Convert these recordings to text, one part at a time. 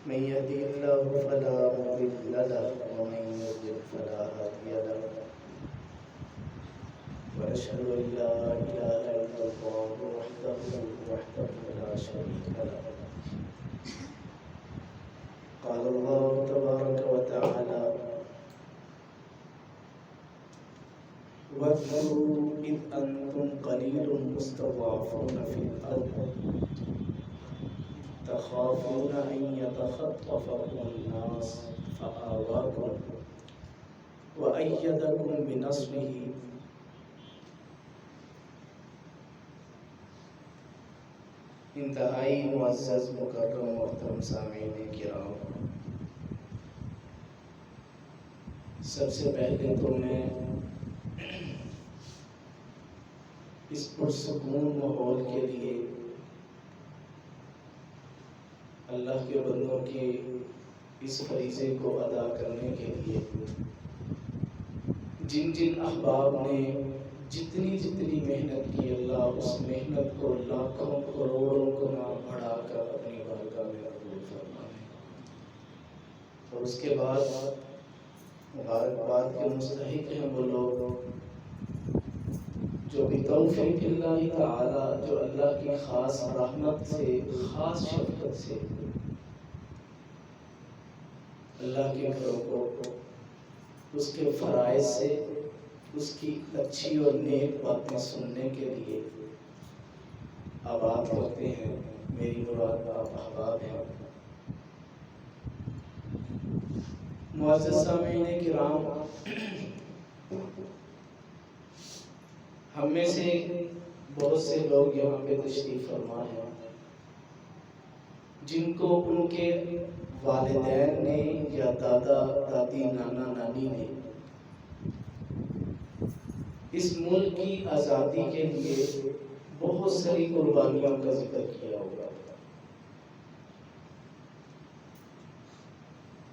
من يهده الله فلا مضل له ومن يضلل فلا هادي له ونشهد أن لا إله إلا الله وحده لا شريك له. قال الله تبارك وتعالى: واذكروا إذ أنتم قليل مستضعفون في الأرض تخافون أن يتخطفكم الناس فآواكم وأيدكم بنصره انتہائی معزز مکرم محترم سامعین کرام، سب سے پہلے تو میں اس پرسکون ماحول کے لیے اللہ کے بندوں کے اس فریضے کو ادا کرنے کے لیے جن جن احباب نے جتنی محنت کی، اللہ اس محنت کو لاکھوں کروڑوں گنا بڑھا کر اپنی بارگاہ میں قبول فرمائے، اور اس کے بعد مبارکباد کے مستحق ہیں وہ لوگ جو بتوفیق اللہ تعالی، جو اللہ کی خاص رحمت سے، خاص شفقت سے اللہ کے گھروں کو اس کے فرائض سے، اس کی اچھی اور نیک باتیں سننے کے لیے آباد ہوتے ہیں۔ میری مراد آپ احباب ہیں۔ معزز سامعین کرام، ہم میں سے بہت سے لوگ یہاں پہ تشریف فرما ہیں جن کو ان کے والدین نے یا دادا دادی، نانا نانی نے اس ملک کی آزادی کے لیے بہت ساری قربانیوں کا ذکر کیا ہوگا،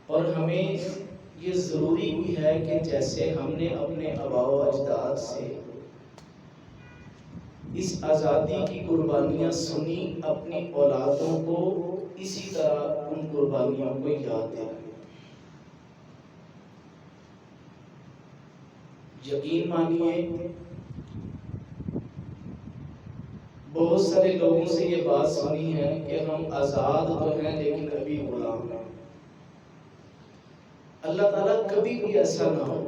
اور ہمیں یہ ضروری بھی ہے کہ جیسے ہم نے اپنے آباء و اجداد سے اس آزادی کی قربانیاں سنی، اپنی اولادوں کو اسی طرح ان قربانیوں کو یاد دلائیں۔ یقین مانیے، بہت سارے لوگوں سے یہ بات سنی ہے کہ ہم آزاد تو ہیں لیکن ابھی غلام ہیں۔ اللہ تعالیٰ کبھی بھی ایسا نہ ہو،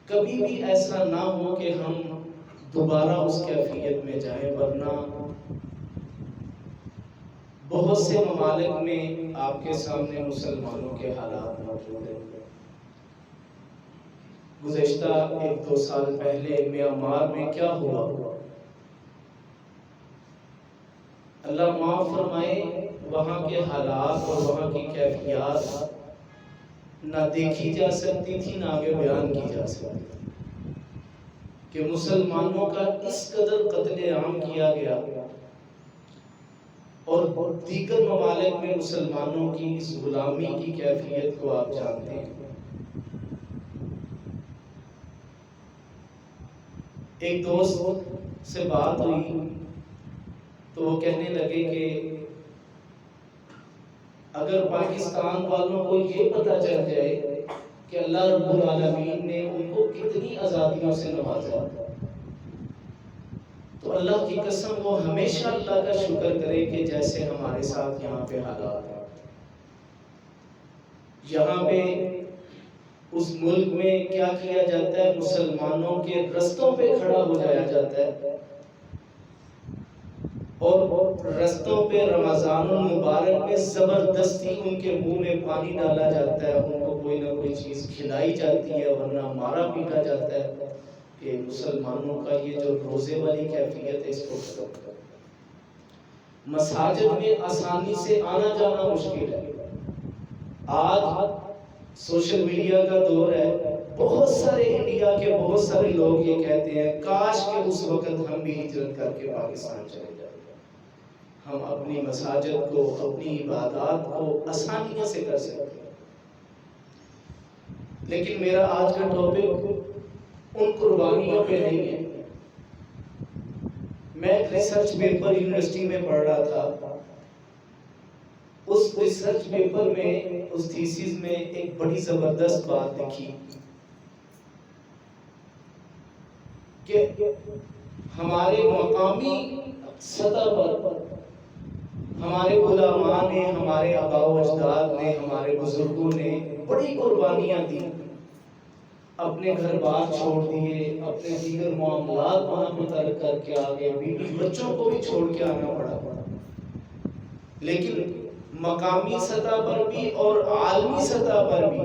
کبھی بھی ایسا نہ ہو کہ ہم دوبارہ اس کیفیت میں جائیں، ورنہ بہت سے ممالک میں آپ کے سامنے مسلمانوں کے حالات موجود ہیں۔ گزشتہ 1-2 سال پہلے میانمار میں کیا ہوا، اللہ معاف فرمائے، وہاں کے حالات اور وہاں کی کیفیات نہ دیکھی جا سکتی تھی، نہ آگے بیان کی جا سکتی تھی کہ مسلمانوں کا اس قدر قتل عام کیا گیا، اور دیگر ممالک میں مسلمانوں کی اس غلامی کی کیفیت کو آپ جانتے ہیں۔ ایک دوست سے بات ہوئی تو وہ کہنے لگے کہ اگر پاکستان والوں کو یہ پتہ چل جائے کہ اللہ رب العالمین نے ان کو کتنی آزادیوں سے نوازا، تو اللہ کی قسم وہ ہمیشہ اللہ کا شکر کرے کہ جیسے ہمارے ساتھ یہاں پہ حالات ہیں۔ یہاں پہ اس ملک میں کیا کیا جاتا ہے، مسلمانوں کے رستوں پہ کھڑا ہو جایا جاتا ہے، اور رستوں پہ رمضان المبارک میں زبردستی ان کے منہ میں پانی ڈالا جاتا ہے، ان کو کوئی نہ کوئی چیز کھلائی جاتی ہے، ورنہ مارا پیٹا جاتا ہے کہ مسلمانوں کا یہ جو روزے والی کیفیت ہے اس کو ختم کرو۔ مساجد میں آسانی سے آنا جانا مشکل ہے۔ آج سوشل میڈیا کا دور ہے، بہت سارے انڈیا کے بہت سارے لوگ یہ کہتے ہیں کاش کہ اس وقت ہم بھی ہجرت کر کے پاکستان چلے جائیں، ہم اپنی مساجد کو، اپنی عبادات کو آسانیوں سے کر سکتے ہیں۔ لیکن میرا آج کا ٹاپک ان قربانیوں پہ نہیں ہے۔ میں ایک ریسرچ پیپر یونیورسٹی میں پڑھ رہا تھا، اس ریسرچ پیپر میں، اس تھیسس میں ایک بڑی زبردست بات لکھی کہ ہمارے مقامی سطح پر ہمارے علماء نے، ہمارے آباء و اجداد نے، ہمارے بزرگوں نے بڑی قربانیاں دی، اپنے گھر بار چھوڑ دیے، اپنے دیگر معاملات وہاں پہ ترک کر کے آگے، بیوی بچوں کو بھی چھوڑ کے آنا پڑا۔ لیکن مقامی سطح پر بھی اور عالمی سطح پر بھی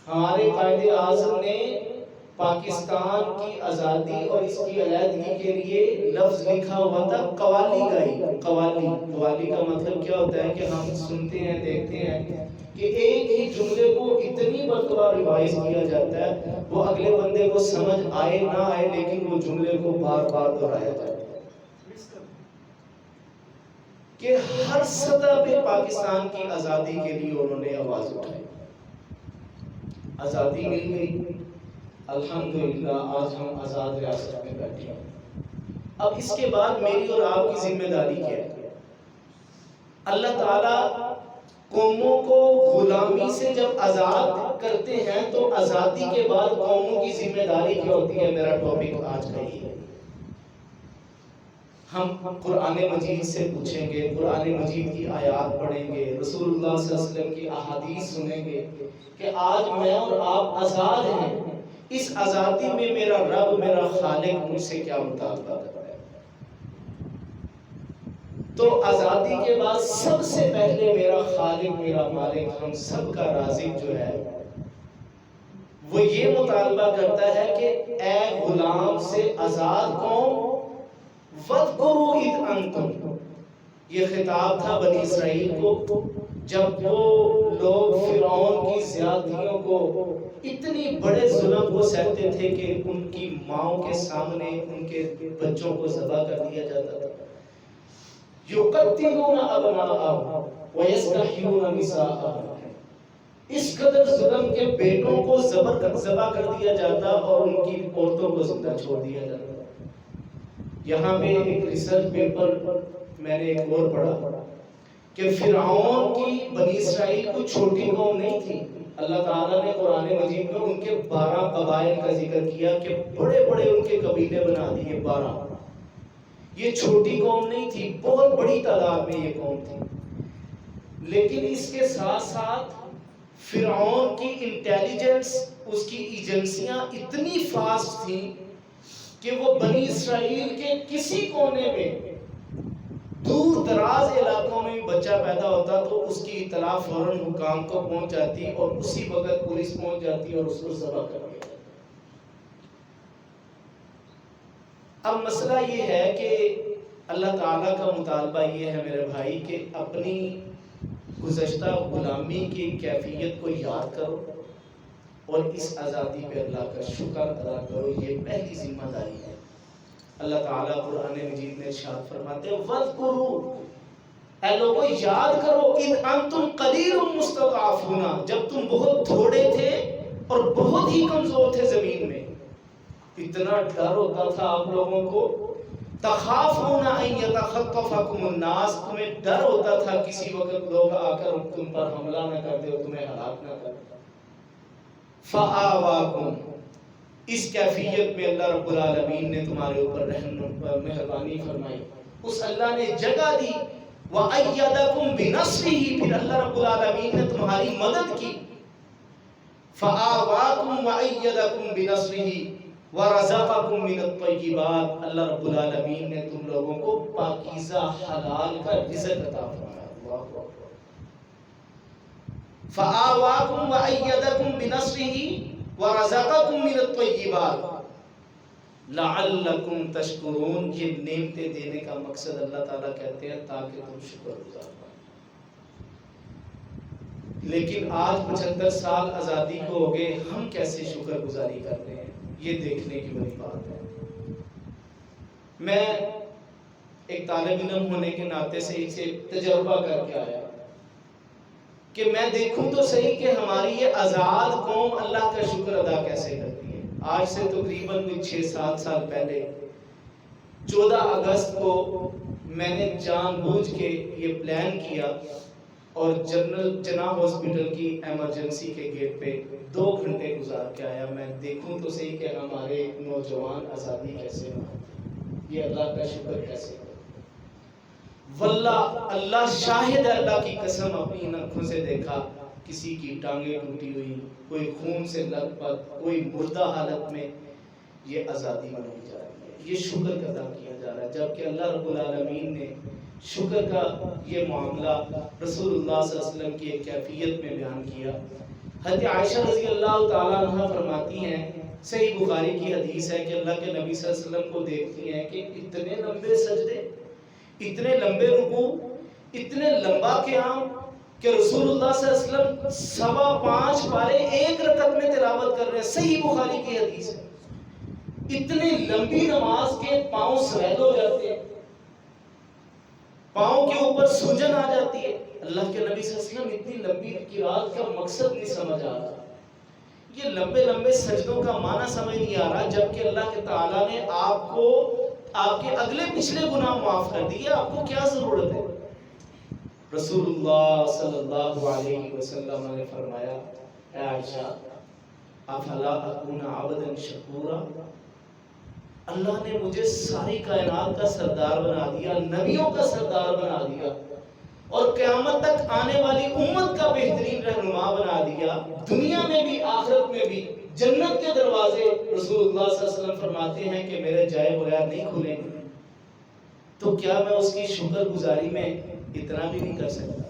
ہمارے قائد اعظم نے پاکستان کی آزادی اور اس کی علیحدگی کے لیے لفظ لکھا ہوا تھا قوالی گائی۔ قوالی کا مطلب کیا ہوتا ہے کہ ہم سنتے ہیں، دیکھتے ہیں کہ ایک ہی جملے کو اتنی مرتبہ ریوائز کیا جاتا ہے، وہ اگلے بندے کو سمجھ آئے نہ آئے لیکن وہ جملے کو بار بار دہرایا جاتا ہے کہ ہر سطح پہ پاکستان کی آزادی کے لیے انہوں نے آواز اٹھائی۔ آزادی مل گئی، الحمدللہ آج ہم آزاد ریاست میں بیٹھے ہیں۔ اب اس کے بعد میری اور آپ کی ذمہ داری کیا ہے؟ اللہ تعالیٰ قوموں کو غلامی سے جب آزاد کرتے ہیں تو آزادی کے بعد قوموں کی ذمہ داری کیا ہوتی ہے؟ میرا ٹاپک آج کا یہ ہے۔ ہم قرآن مجید سے پوچھیں گے، قرآن مجید کی آیات پڑھیں گے، رسول اللہ صلی اللہ علیہ وسلم کی احادیث سنیں گے کہ آج میں اور آپ آزاد ہیں، اس آزادی میں میرا رب، میرا خالق مجھ سے کیا مطالبہ کرتا ہے۔ تو آزادی کے بعد سب سے پہلے میرا خالق، میرا مالک، ہم سب کا رازق جو ہے وہ یہ مطالبہ کرتا ہے کہ اے غلام سے آزاد قوم، وَاذْكُرُوا إِذْ أَنْتُمْ، یہ خطاب تھا بنی اسرائیل کو جب وہ لوگ فرعون کی زیادتیوں کو، اتنی بڑے ظلم کو سہتے تھے کہ ان کی ماؤں کے سامنے ان کے بچوں کو ذبح کر دیا جاتا تھا۔ يُقَتِّلُونَ أَبْنَاءَهُمْ وَيَسْتَحْيُونَ نِسَاءَهُمْ، اس قدر ظلم کے بیٹوں کو ذبح کر دیا جاتا اور ان کی عورتوں کو زندہ چھوڑ دیا جاتا۔ یہاں پہ ایک ریسرچ پیپر میں نے ایک اور پڑھا کہ فرعون کی بنی اسرائیل کوئی چھوٹی قوم نہیں تھی۔ اللہ تعالیٰ نے قرآن مجید میں ان کے 12 قبائل کا ذکر کیا کہ بڑے بڑے ان کے قبیلے بنا دیے 12۔ یہ چھوٹی قوم نہیں تھی، بہت بڑی تعداد میں یہ قوم تھی۔ لیکن اس کے ساتھ ساتھ فرعون کی انٹیلیجنس، اس کی ایجنسیاں اتنی فاسٹ تھیں کہ وہ بنی اسرائیل کے کسی کونے میں، دور دراز علاقوں میں بچہ پیدا ہوتا تو اس کی اطلاع فوراً حکام کو پہنچ جاتی اور اسی وقت پولیس پہنچ جاتی اور اس کو ذبح کر دیا جاتا۔ اب مسئلہ یہ ہے کہ اللہ تعالیٰ کا مطالبہ یہ ہے میرے بھائی کہ اپنی گزشتہ غلامی کی کیفیت کو یاد کرو اور اس آزادی پہ اللہ کا شکر ادا کرو، یہ پہلی ذمہ داری ہے۔ اللہ تعالیٰ قرآن مجید میں ارشاد فرماتے ہیں وَاذْكُرُوا، اے لوگوں یاد کرو، اِذْ أَنْتُمْ قَلِيلٌ مُسْتَضْعَفُونَ، جب تم بہت تھوڑے تھے اور بہت ہی کمزور تھے زمین میں، اتنا ڈر ہوتا تھا آپ لوگوں کو، تخافون ان یتخطفکم الناس، تمہیں ڈر ہوتا تھا کسی وقت لوگ آ کر تم پر حملہ نہ کر دے اور تمہیں ہلاک نہ کر دے۔ فآواکم، اس کیفیت میں اللہ رب العالمین نے تمہارے اوپر مہربانی فرمائی، اس اللہ نے جگہ دی، وَأَيَّدَكُمْ بِنَصْرِهِ، پھر اللہ رب العالمین نے تمہاری مدد کی، فآواکم وَأَيَّدَكُمْ بِنَصْرِهِ وَرَزَقَكُمْ مِنَ الطَّيِّبَاتِ، اللہ رب العالمین نے تم لوگوں کو پاکیزہ حلال کا رزق عطا فرمایا۔ فآواکم وأیدکم بنصرہ ورزقکم من الطیبات لعلکم تشکرون، یہ نعمتیں دینے کا مقصد اللہ تعالیٰ کہتے ہیں تاکہ تم شکر گزار بنو۔ لیکن آج 75 سال آزادی کو ہو گئے، ہم کیسے شکر گزاری کر رہے ہیں، یہ دیکھنے کی بڑی بات ہے۔ میں ایک طالب علم ہونے کے ناطے سے اسے تجربہ کر کے آیا کہ میں دیکھوں تو صحیح کہ ہماری یہ آزاد قوم اللہ کا شکر ادا کیسے کرتی ہے۔ آج سے تقریباً 6-7 سال پہلے 14 اگست کو میں نے جان بوجھ کے یہ پلان کیا اور جنرل جناح ہاسپٹل کی ایمرجنسی کے گیٹ پہ 2 گھنٹے گزار کے آیا. میں دیکھوں تو صحیح کہ ہمارے نوجوان آزادی کیسے ہو، یہ اللہ کا شکر کیسے ہو. واللہ اللہ شاہد ہے، اللہ کی قسم اپنی ان آنکھوں سے دیکھا کسی کی ٹانگیں ٹوٹی ہوئی، کوئی خون سے لت پت، کوئی مردہ حالت میں. یہ آزادی منائی جا رہی ہے، یہ شکر ادا کیا جا رہا ہے. جبکہ اللہ رب العالمین نے شکر کا یہ معاملہ رسول اللہ صلی اللہ علیہ وسلم کی ایک کیفیت میں بیان کیا. حضرت عائشہ رضی اللہ تعالیٰ عنہ فرماتی ہیں، صحیح بخاری کی حدیث ہے کہ اللہ کے نبی صلی اللہ علیہ وسلم کو دیکھتی ہیں کہ اتنے لمبے سجدے، اتنے لمبے رکوع، اتنے لمبا قیام کہ رسول اللہ صلی اللہ علیہ وسلم 5.25 پارے ایک رکعت میں تلاوت کر رہے ہیں. صحیح بخاری کی حدیث ہے. اتنی لمبی نماز کے پاؤں سویل ہو جاتے ہیں، پاؤں کے اوپر سوجن آ جاتی ہے. اللہ کے نبی صلی اللہ علیہ وسلم اتنی لمبی قرات کا مقصد نہیں سمجھ آ رہا، یہ لمبے لمبے سجدوں کا معنی سمجھ نہیں آ رہا. جبکہ اللہ کے تعالیٰ نے آپ کو آپ کے اگلے پچھلے گناہ معاف کر دیے، آپ کو کیا ضرورت ہے؟ رسول اللہ صلی اللہ علیہ وسلم نے فرمایا، اے عائشہ افلا اکون عبدا شکورا، اللہ نے مجھے ساری کائنات کا سردار بنا دیا، نبیوں کا سردار بنا دیا، اور قیامت تک آنے والی امت کا بہترین رہنما بنا دیا. دنیا میں بھی آخرت میں بھی جنت کے دروازے رسول اللہ صلی اللہ علیہ وسلم فرماتے ہیں کہ میرے جائے بغیر نہیں کھلیں گے. تو کیا میں اس کی شکر گزاری میں اتنا بھی نہیں کر سکتا؟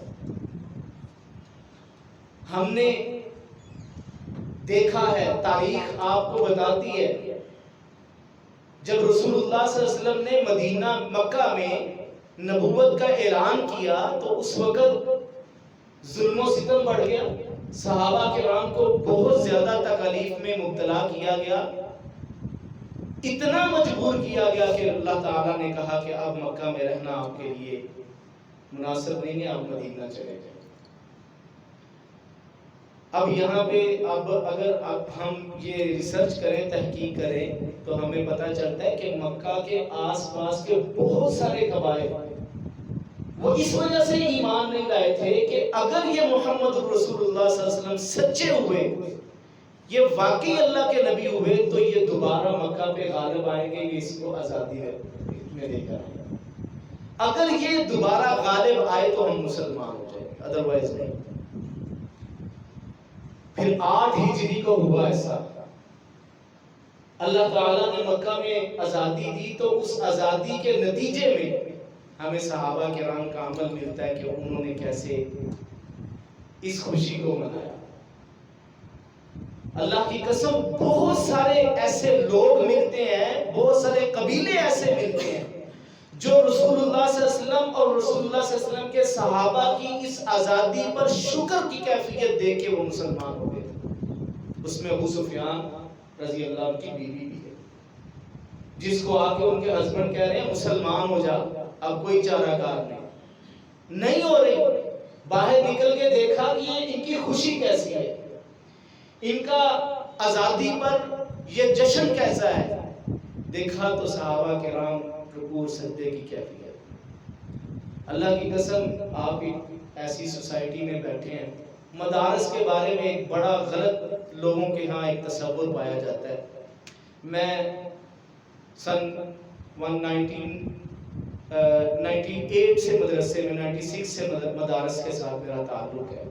ہم نے دیکھا ہے، تاریخ آپ کو بتاتی ہے، جب رسول اللہ صلی اللہ علیہ وسلم نے مدینہ مکہ میں نبوت کا اعلان کیا تو اس وقت ظلم و ستم بڑھ گیا، صحابہ کرام کو بہت زیادہ تکالیف میں مبتلا کیا گیا، اتنا مجبور کیا گیا کہ اللہ تعالیٰ نے کہا کہ اب مکہ میں رہنا آپ کے لیے مناسب نہیں ہے، آپ مدینہ چلے جائیں. اب یہاں پہ اگر ہم یہ ریسرچ کریں، تحقیق کریں تو ہمیں پتہ چلتا ہے کہ مکہ کے آس پاس کے بہت سارے قبائل وہ اس وجہ سے ایمان نہیں لائے تھے کہ اگر یہ محمد رسول اللہ صلی اللہ علیہ وسلم سچے ہوئے، یہ واقعی اللہ کے نبی ہوئے، تو یہ دوبارہ مکہ پہ غالب آئیں گے، یہ اس کو آزادی میں دے کر آئیں گے. اگر یہ دوبارہ غالب آئے تو ہم مسلمان ہو جائیں گے، ادروائز نہیں. پھر 8 ہجری کو ہوا ایسا، اللہ تعالیٰ نے مکہ میں آزادی دی، تو اس آزادی کے نتیجے میں ہمیں صحابہ کرام کا عمل ملتا ہے کہ انہوں نے کیسے اس خوشی کو منایا. اللہ کی قسم بہت سارے ایسے لوگ ملتے ہیں، بہت سارے قبیلے ایسے ملتے ہیں جو رسول اللہ صلی اللہ علیہ وسلم اور رسول اللہ صلی اللہ علیہ وسلم کے صحابہ کی اس آزادی پر شکر کی کیفیت دیکھ کے وہ مسلمان ہو گئے. اس میں ابو سفیان رضی اللہ عنہ کی بیوی بھی ہے، جس کو آ کے ان کے ہسبینڈ کہہ رہے ہیں مسلمان ہو جا، اب کوئی چارہ کار نہیں ہو رہی. باہر نکل کے دیکھا کہ یہ ان کی خوشی کیسی ہے، ان کا آزادی پر یہ جشن کیسا ہے. دیکھا تو صحابہ کرام رکوع سجدے کی کیفیت. اللہ کی قسم آپ ایسی سوسائٹی میں بیٹھے ہیں، مدارس کے بارے میں ایک بڑا غلط لوگوں کے ہاں ایک تصور پایا جاتا ہے. میں سن 1998 سے مدرسے میں، 96 سے مدارس کے ساتھ میرا تعلق ہے.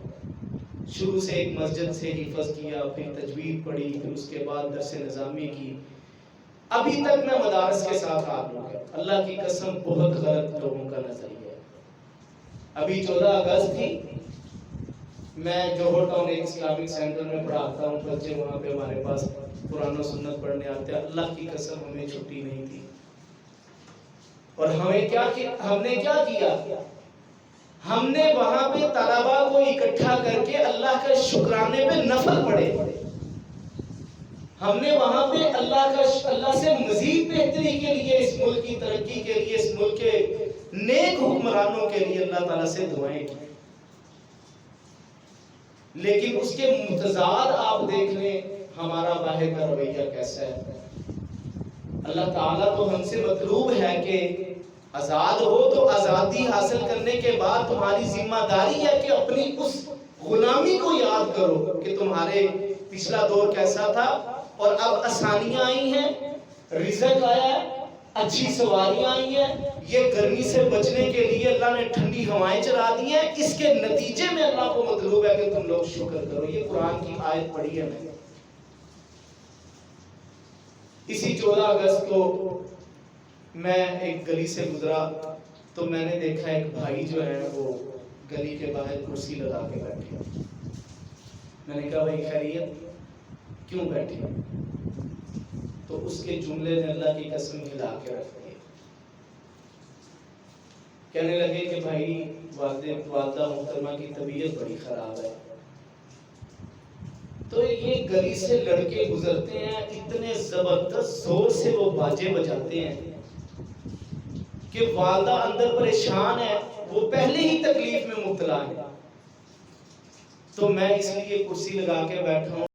شروع سے ایک مسجد سے حفظ کیا، پھر تجوید پڑھی، پھر اس کے بعد درس نظامی کی، ابھی تک میں مدارس کے ساتھ تعلق ہے. اللہ کی قسم بہت غلط لوگوں کا نظریہ ہے. ابھی 14 اگست تھی، میں جوہر ٹاؤن ایک اسلامک سینٹر میں پڑھاتا ہوں، بچے وہاں پہ ہمارے پاس قرآن و سنت پڑھنے آتے ہیں. اللہ کی قسم ہمیں چھٹی نہیں تھی، اور ہم نے کیا کیا، ہم نے وہاں پہ طلباء کو اکٹھا کر کے اللہ کا شکرانے پہ نفل پڑھے. ہم نے وہاں پہ اللہ سے مزید بہتری کے لیے، اس ملک کی ترقی کے لیے، اس ملک کے نیک حکمرانوں کے لیے اللہ تعالیٰ سے دعائیں کی. لیکن اس کے متضاد آپ دیکھ لیں ہمارا باہر کا رویہ کیسا ہے. اللہ تعالیٰ تو ہم سے مطلوب ہے کہ آزاد ہو تو آزادی حاصل کرنے کے بعد تمہاری ذمہ داری ہے کہ اپنی اس غلامی کو یاد کرو کہ تمہارے پچھلا دور کیسا تھا اور اب آسانیاں آئی ہیں، رزق آیا ہے، اچھی سواریاں آئی ہیں، یہ گرمی سے بچنے کے لیے اللہ نے ٹھنڈی ہوائیں چلا دی ہیں، اس کے نتیجے میں اللہ کو مطلوب ہے کہ تم لوگ شکر کرو۔ یہ قرآن کی آیت پڑھی ہے میں نے۔ اسی 14 اگست کو میں ایک گلی سے گزرا تو میں نے دیکھا ایک بھائی جو ہے وہ گلی کے باہر کرسی لگا کے بیٹھے۔ میں نے کہا بھائی خیریت، کیوں بیٹھے؟ تو اس کے جملے نے اللہ کی قسم ہلا کے رکھ دیا۔ کہنے لگے کہ بھائی والدہ محترمہ کی طبیعت بڑی خراب ہے، تو یہ گلی سے لڑکے گزرتے ہیں، اتنے زبردست زور سے وہ باجے بجاتے ہیں کہ والدہ اندر پریشان ہے، وہ پہلے ہی تکلیف میں مبتلا ہے، تو میں اس لیے کرسی لگا کے بیٹھا ہوں